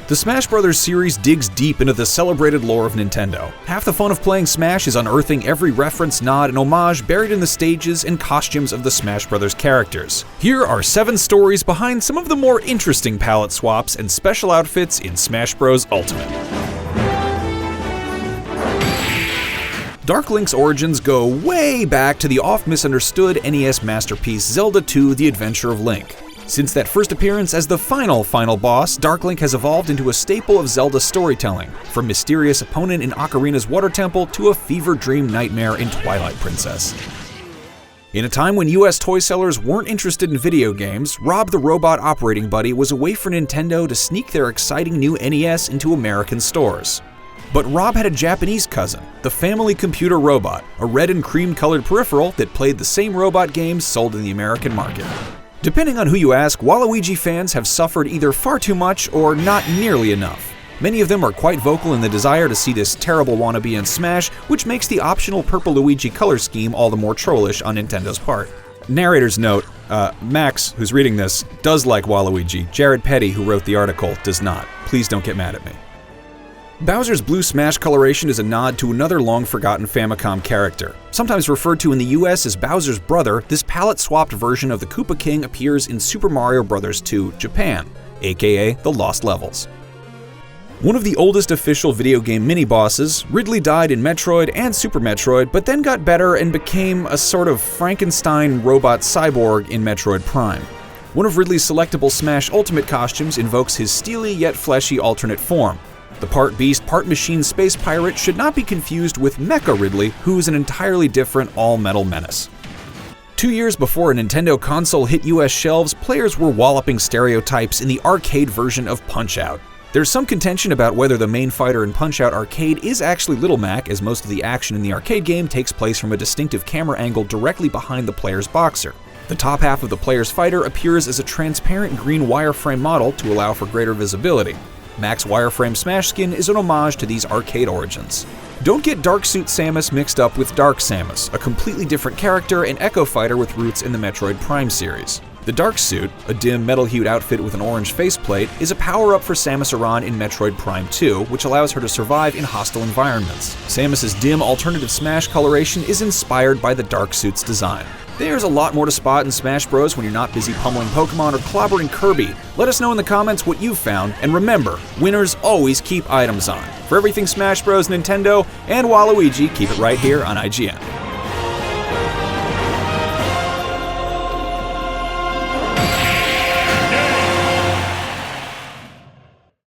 The Smash Bros. Series digs deep into the celebrated lore of Nintendo. Half the fun of playing Smash is unearthing every reference, nod, and homage buried in the stages and costumes of the Smash Bros. Characters. Here are 7 stories behind some of the more interesting palette swaps and special outfits in Smash Bros. Ultimate. Dark Link's origins go way back to the oft-misunderstood NES masterpiece Zelda 2: The Adventure of Link. Since that first appearance as the final boss, Dark Link has evolved into a staple of Zelda storytelling, from mysterious opponent in Ocarina's Water Temple to a fever dream nightmare in Twilight Princess. In a time when US toy sellers weren't interested in video games, Rob the Robot Operating Buddy was a way for Nintendo to sneak their exciting new NES into American stores. But Rob had a Japanese cousin, the Family Computer Robot, a red and cream-colored peripheral that played the same robot games sold in the American market. Depending on who you ask, Waluigi fans have suffered either far too much or not nearly enough. Many of them are quite vocal in the desire to see this terrible wannabe in Smash, which makes the optional purple Luigi color scheme all the more trollish on Nintendo's part. Narrator's note, Max, who's reading this, does like Waluigi. Jared Petty, who wrote the article, does not. Please don't get mad at me. Bowser's blue Smash coloration is a nod to another long-forgotten Famicom character. Sometimes referred to in the US as Bowser's brother, this palette-swapped version of the Koopa King appears in Super Mario Bros. 2 Japan, aka The Lost Levels. One of the oldest official video game mini-bosses, Ridley died in Metroid and Super Metroid, but then got better and became a sort of Frankenstein robot cyborg in Metroid Prime. One of Ridley's selectable Smash Ultimate costumes invokes his steely yet fleshy alternate form. The part beast, part machine space pirate should not be confused with Mecha Ridley, who is an entirely different all-metal menace. 2 years before a Nintendo console hit US shelves, players were walloping stereotypes in the arcade version of Punch-Out! There's some contention about whether the main fighter in Punch-Out! Arcade is actually Little Mac, as most of the action in the arcade game takes place from a distinctive camera angle directly behind the player's boxer. The top half of the player's fighter appears as a transparent green wireframe model to allow for greater visibility. Mac's wireframe Smash skin is an homage to these arcade origins. Don't get Dark Suit Samus mixed up with Dark Samus, a completely different character and Echo Fighter with roots in the Metroid Prime series. The Dark Suit, a dim metal-hued outfit with an orange faceplate, is a power-up for Samus Aran in Metroid Prime 2, which allows her to survive in hostile environments. Samus's dim alternative Smash coloration is inspired by the Dark Suit's design. There's a lot more to spot in Smash Bros. When you're not busy pummeling Pokemon or clobbering Kirby. Let us know in the comments what you've found, and remember, winners always keep items on. For everything Smash Bros. Nintendo and Waluigi, keep it right here on IGN.